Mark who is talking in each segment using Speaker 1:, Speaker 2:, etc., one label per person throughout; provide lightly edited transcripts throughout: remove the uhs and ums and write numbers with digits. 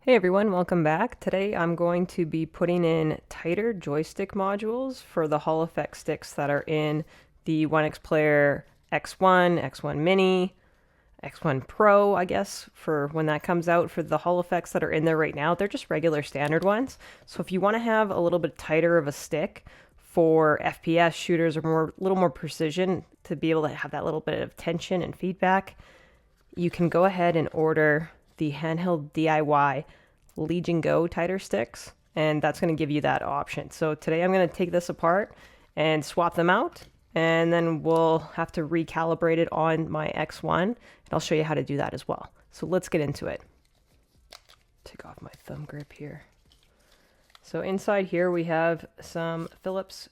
Speaker 1: Hey everyone, welcome back. Today I'm going to be putting in tighter joystick modules for the Hall Effect sticks that are in the Onexplayer X1, X1 Mini, X1 Pro, I guess, for when that comes out. For the Hall Effects that are in there right now, they're just regular standard ones. So if you want to have a little bit tighter of a stick for FPS shooters or a little more precision to be able to have that little bit of tension and feedback, you can go ahead and order the handheld DIY Legion Go tighter sticks, and that's going to give you that option. So today I'm going to take this apart and swap them out, and then we'll have to recalibrate it on my X1, and I'll show you how to do that as well. So let's get into it. Take off my thumb grip here. So inside here we have some Phillips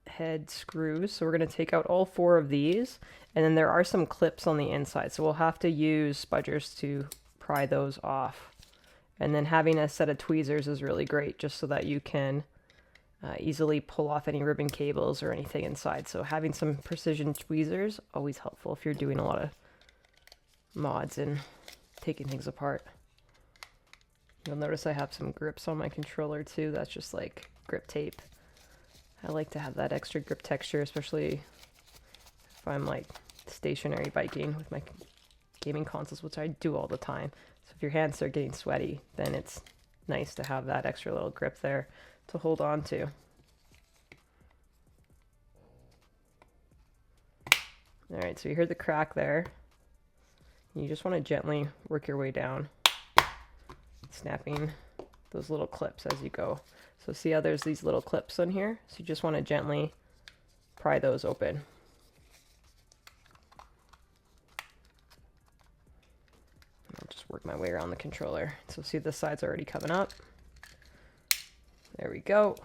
Speaker 1: head screws. So we're going to take out all 4 of these, and then there are some clips on the inside. So we'll have to use spudgers to pry those off. And then having a set of tweezers is really great, just so that you can easily pull off any ribbon cables or anything inside. So having some precision tweezers, always helpful if you're doing a lot of mods and taking things apart. You'll notice I have some grips on my controller too. That's just like grip tape. I like to have that extra grip texture, especially if I'm like stationary biking with my gaming consoles, which I do all the time. So if your hands start getting sweaty, then it's nice to have that extra little grip there to hold on to. All right, so you heard the crack there. You just want to gently work your way down, snapping those little clips as you go. So see how there's these little clips on here? So you just want to gently pry those open. I'll just work my way around the controller. So see the side's already coming up. There we go.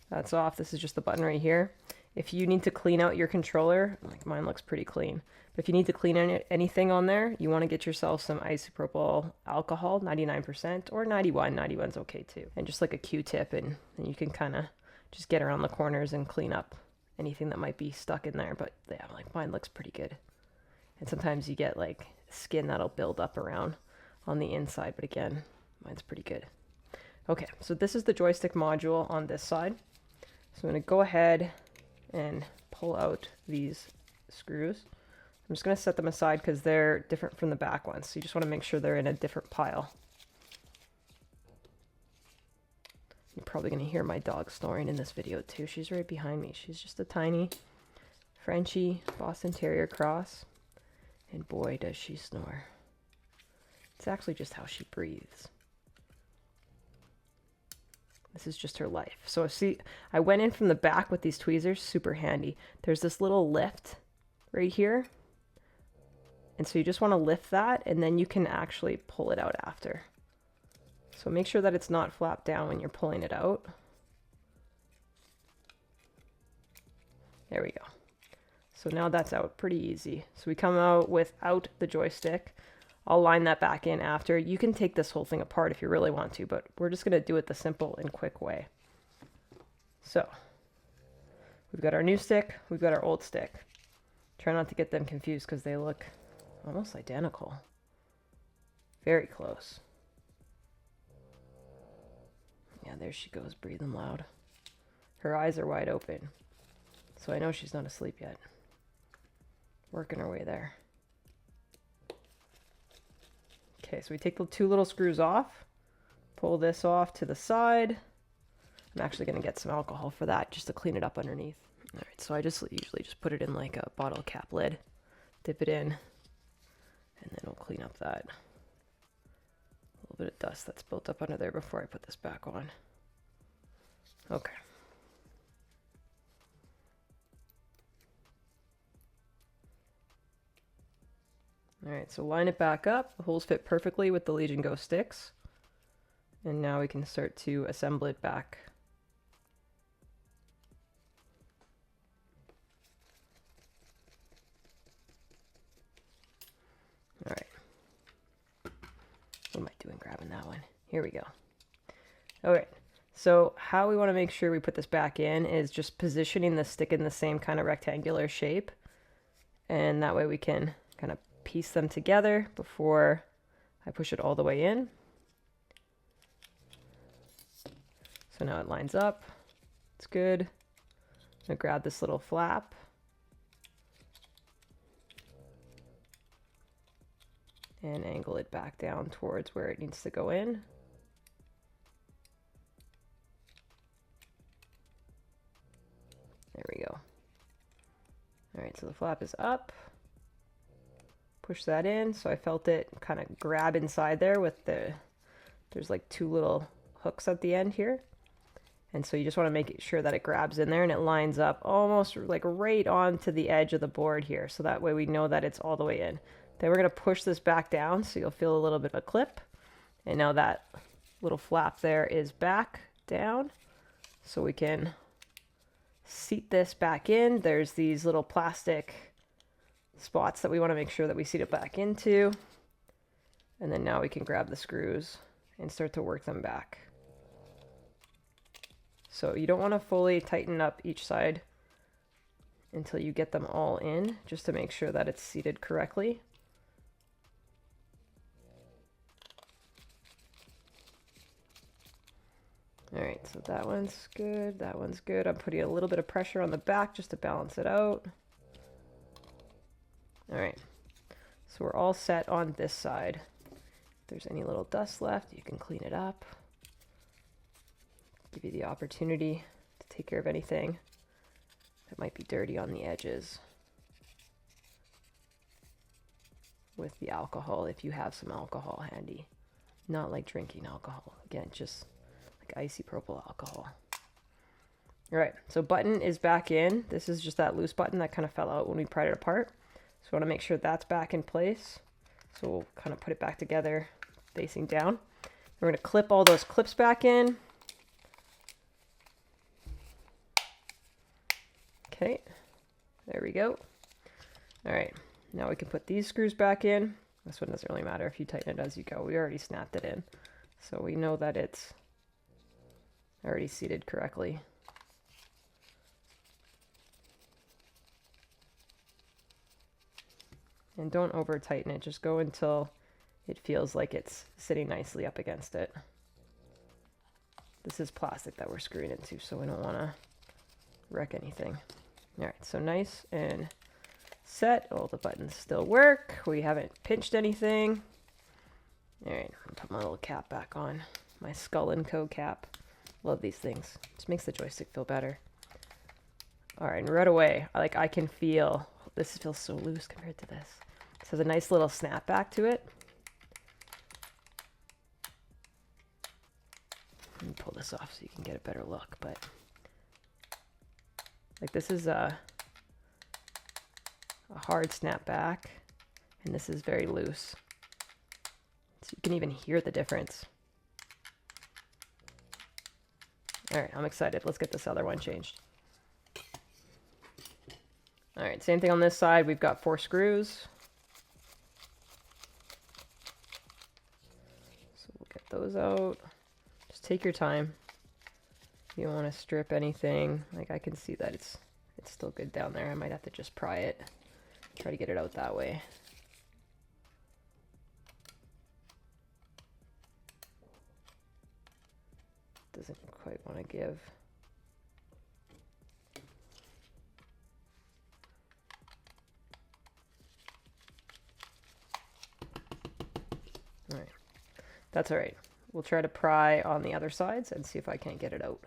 Speaker 1: That's off. This is just the button right here. If you need to clean out your controller, like mine looks pretty clean, but if you need to clean anything on there, you want to get yourself some isopropyl alcohol, 99% or 91. 91's okay too. And just like a Q-tip, and you can kind of just get around the corners and clean up anything that might be stuck in there. But yeah, like mine looks pretty good. And sometimes you get like skin that'll build up around on the inside, but again, mine's pretty good. Okay, so this is the joystick module on this side. So I'm going to go ahead and pull out these screws. I'm just going to set them aside because they're different from the back ones. So you just want to make sure they're in a different pile. You're probably going to hear my dog snoring in this video too. She's right behind me. She's just a tiny Frenchie Boston Terrier cross. And boy, does she snore. It's actually just how she breathes. This is just her life. So see, I went in from the back with these tweezers, super handy. There's this little lift right here. And so you just want to lift that, and then you can actually pull it out after. So make sure that it's not flapped down when you're pulling it out. There we go. So now that's out pretty easy. So we come out without the joystick. I'll line that back in after. You can take this whole thing apart if you really want to, but we're just going to do it the simple and quick way. So we've got our new stick, we've got our old stick. Try not to get them confused because they look almost identical. Very close. Yeah, there she goes, breathing loud. Her eyes are wide open, so I know she's not asleep yet. Working her way there. Okay, so we take the 2 little screws off, pull this off to the side. I'm actually going to get some alcohol for that, just to clean it up underneath. All right, so I usually just put it in like a bottle cap lid, dip it in, and then we'll clean up that little bit of dust that's built up under there before I put this back on. Okay. All right, so line it back up. The holes fit perfectly with the Legion Go sticks. And now we can start to assemble it back. All right. What am I doing grabbing that one? Here we go. All right, so how we want to make sure we put this back in is just positioning the stick in the same kind of rectangular shape. And that way we can kind of piece them together before I push it all the way in. So now it lines up. It's good. I'm gonna grab this little flap. And angle it back down towards where it needs to go in. There we go. All right, so the flap is up. Push that in. So I felt it kind of grab inside there with there's like two little hooks at the end here. And so you just want to make sure that it grabs in there and it lines up almost like right onto the edge of the board here. So that way we know that it's all the way in. Then we're going to push this back down so you'll feel a little bit of a clip. And now that little flap there is back down. So we can seat this back in. There's these little plastic spots that we want to make sure that we seat it back into. And then now we can grab the screws and start to work them back. So you don't want to fully tighten up each side until you get them all in, just to make sure that it's seated correctly. All right, so that one's good, that one's good. I'm putting a little bit of pressure on the back just to balance it out. All right, so we're all set on this side. If there's any little dust left, you can clean it up. Give you the opportunity to take care of anything that might be dirty on the edges with the alcohol, if you have some alcohol handy. Not like drinking alcohol, again, just like icy propyl alcohol. All right, so button is back in. This is just that loose button that kind of fell out when we pried it apart. So we want to make sure that's back in place. So we'll kind of put it back together facing down. We're going to clip all those clips back in. Okay, there we go. All right, now we can put these screws back in. This one doesn't really matter if you tighten it as you go. We already snapped it in. So we know that it's already seated correctly. And don't over tighten it, just go until it feels like it's sitting nicely up against it. This is plastic that we're screwing into, so we don't want to wreck anything. All right, so nice and set. All the buttons still work. We haven't pinched anything. All right, I'll put my little cap back on. My Skull & Co cap. Love these things. Just makes the joystick feel better. All right, and right away, I can feel, this feels so loose compared to this. This has a nice little snap back to it. Let me pull this off so you can get a better look, but like this is a hard snap back, and this is very loose. So you can even hear the difference. All right, I'm excited. Let's get this other one changed. All right, same thing on this side. We've got 4 screws. So we'll get those out. Just take your time. You don't want to strip anything. Like I can see that it's still good down there. I might have to just pry it. Try to get it out that way. Doesn't quite want to give. All right, that's all right. We'll try to pry on the other sides and see if I can't get it out.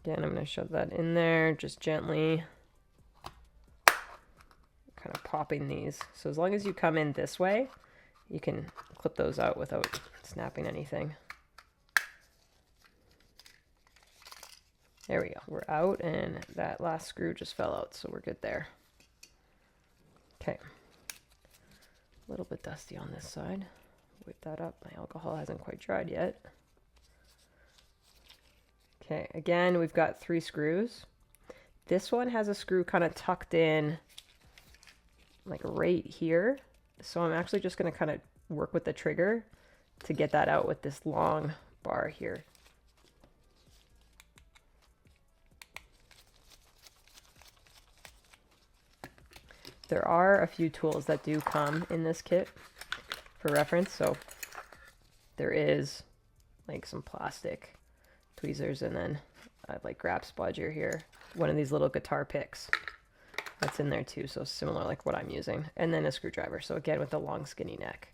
Speaker 1: Again, I'm going to shove that in there, just gently kind of popping these. So as long as you come in this way, you can clip those out without snapping anything. There we go. We're out, and that last screw just fell out, so we're good there. Okay. A little bit dusty on this side. Wipe that up. My alcohol hasn't quite dried yet. Okay, again, we've got 3 screws. This one has a screw kind of tucked in like right here. So I'm actually just going to kind of work with the trigger to get that out with this long bar here. There are a few tools that do come in this kit for reference. So there is like some plastic tweezers, and then I have like grab spudger here. One of these little guitar picks that's in there too, so similar like what I'm using. And then a screwdriver, so again with the long skinny neck.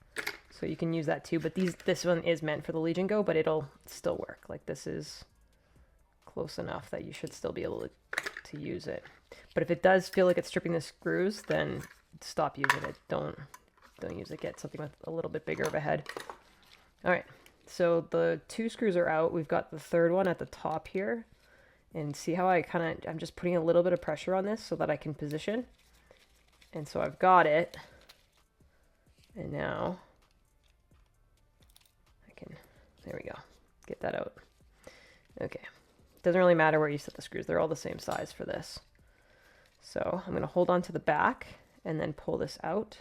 Speaker 1: So you can use that too, but this one is meant for the Legion Go, but it'll still work. Like this is close enough that you should still be able to use it. But if it does feel like it's stripping the screws, then stop using it. Don't use it. Get something with a little bit bigger of a head. All right, so the 2 screws are out. We've got the third one at the top here. And see how I'm just putting a little bit of pressure on this so that I can position. And so I've got it. And now there we go. Get that out. Okay. Doesn't really matter where you set the screws. They're all the same size for this. So I'm going to hold on to the back and then pull this out.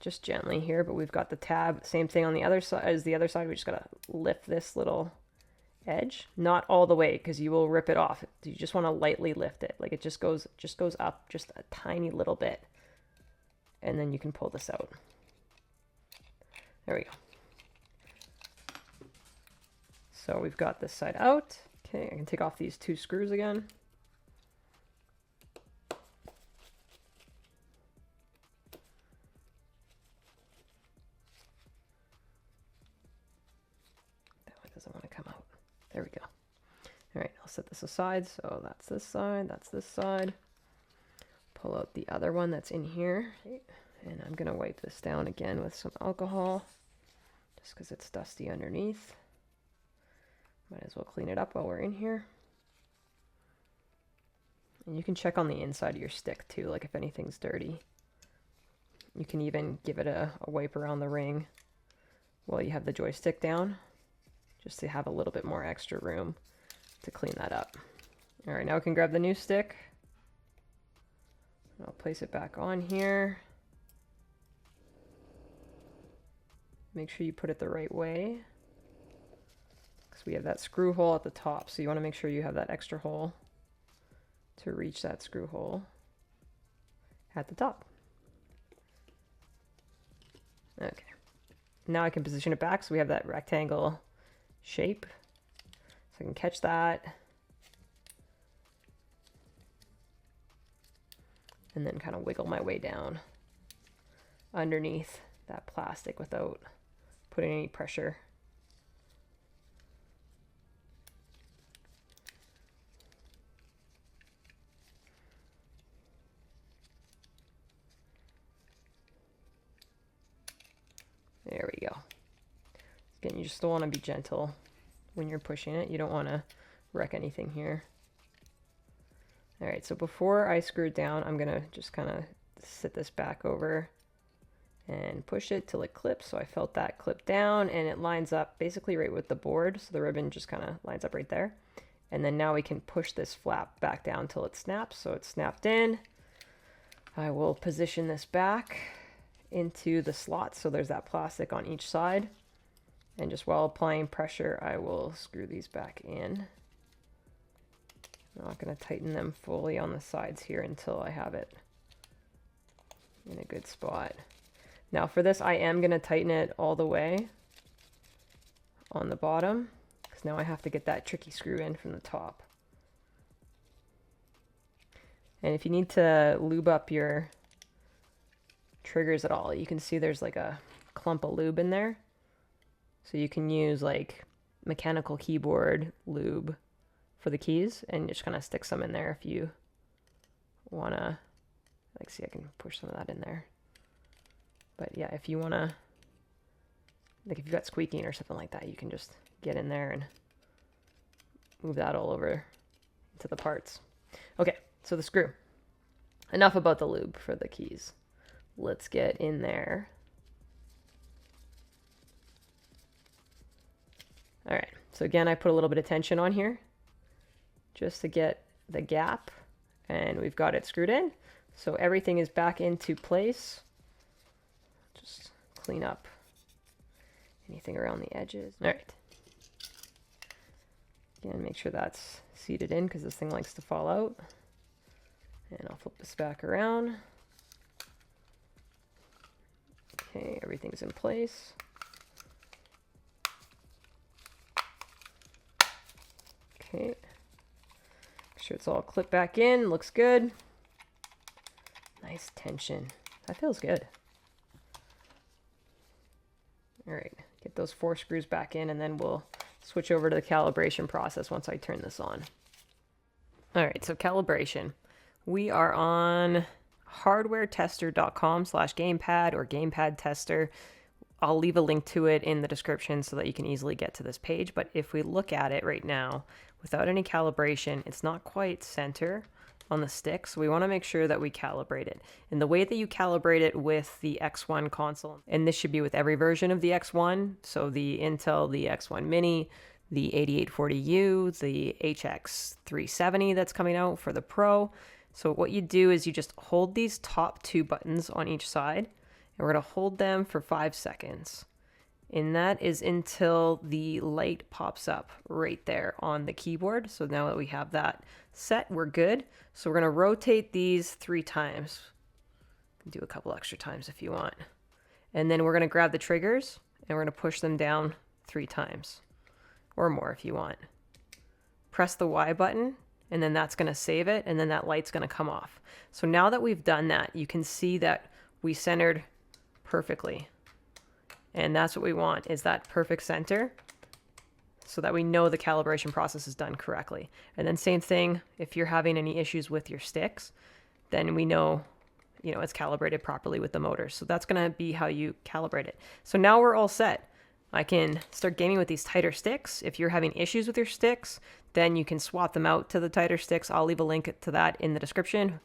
Speaker 1: Just gently here, but we've got the tab. Same thing on the other side as the other side. We just got to lift this little edge. Not all the way, because you will rip it off. You just want to lightly lift it. Like it just goes up just a tiny little bit. And then you can pull this out. There we go. So we've got this side out. Okay, I can take off these 2 screws again. That one doesn't want to come out. There we go. All right, I'll set this aside. So that's this side, that's this side. Pull out the other one that's in here. And I'm gonna wipe this down again with some alcohol, just because it's dusty underneath. Might as well clean it up while we're in here. And you can check on the inside of your stick too, like if anything's dirty. You can even give it a wipe around the ring while you have the joystick down, just to have a little bit more extra room to clean that up. All right, now we can grab the new stick. I'll place it back on here. Make sure you put it the right way, because we have that screw hole at the top, so you want to make sure you have that extra hole to reach that screw hole at the top. Okay, now I can position it back so we have that rectangle shape, so I can catch that and then kind of wiggle my way down underneath that plastic without putting any pressure. There we go. Again, you just still want to be gentle when you're pushing it. You don't want to wreck anything here. All right, so before I screw it down, I'm gonna just kind of sit this back over and push it till it clips. So I felt that clip down, and it lines up basically right with the board. So the ribbon just kind of lines up right there. And then now we can push this flap back down till it snaps. So it's snapped in. I will position this back into the slot, so there's that plastic on each side. And just while applying pressure, I will screw these back in. I'm not going to tighten them fully on the sides here until I have it in a good spot. Now for this, I am going to tighten it all the way on the bottom, because now I have to get that tricky screw in from the top. And if you need to lube up your triggers at all, you can see there's like a clump of lube in there. So you can use like mechanical keyboard lube for the keys and just kind of stick some in there if you want to. Like, see, I can push some of that in there. But yeah, if you want to, like if you've got squeaking or something like that, you can just get in there and move that all over to the parts. Okay, so the screw. Enough about the lube for the keys. Let's get in there. All right, so again, I put a little bit of tension on here just to get the gap, and we've got it screwed in. So everything is back into place. Just clean up anything around the edges. All right. Again, make sure that's seated in because this thing likes to fall out. And I'll flip this back around. Okay, everything's in place. Okay, make sure it's all clipped back in, looks good. Nice tension, that feels good. All right, get those 4 screws back in, and then we'll switch over to the calibration process once I turn this on. All right, so calibration. We are on hardwaretester.com/gamepad or gamepad tester. I'll leave a link to it in the description so that you can easily get to this page. But if we look at it right now, without any calibration, it's not quite center on the stick. So we want to make sure that we calibrate it. And the way that you calibrate it with the X1 console, and this should be with every version of the X1, so the Intel, the X1 Mini, the 8840U, the HX370 that's coming out for the Pro. So what you do is you just hold these top 2 buttons on each side, and we're going to hold them for 5 seconds. And that is until the light pops up right there on the keyboard. So now that we have that set, we're good. So we're going to rotate these 3 times. You can do a couple extra times if you want. And then we're going to grab the triggers, and we're going to push them down 3 times. Or more if you want. Press the Y button, and then that's going to save it, and then that light's going to come off. So now that we've done that, you can see that we centered perfectly. And that's what we want, is that perfect center, so that we know the calibration process is done correctly. And then same thing, if you're having any issues with your sticks, then we know, it's calibrated properly with the motor. So that's going to be how you calibrate it. So now we're all set. I can start gaming with these tighter sticks. If you're having issues with your sticks, then you can swap them out to the tighter sticks. I'll leave a link to that in the description.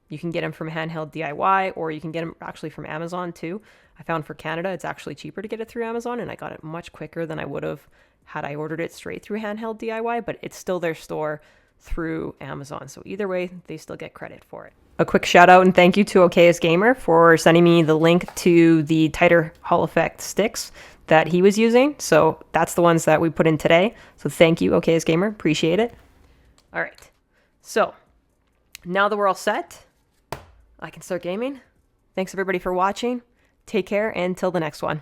Speaker 1: You can get them from Handheld DIY, or you can get them actually from Amazon too. I found for Canada, it's actually cheaper to get it through Amazon, and I got it much quicker than I would have had I ordered it straight through Handheld DIY, but it's still their store through Amazon. So either way, they still get credit for it. A quick shout out and thank you to OKestGamer for sending me the link to the tighter Hall effect sticks that he was using. So that's the ones that we put in today. So thank you, OKestGamer. Appreciate it. All right. So now that we're all set, I can start gaming. Thanks everybody for watching. Take care, and till the next one.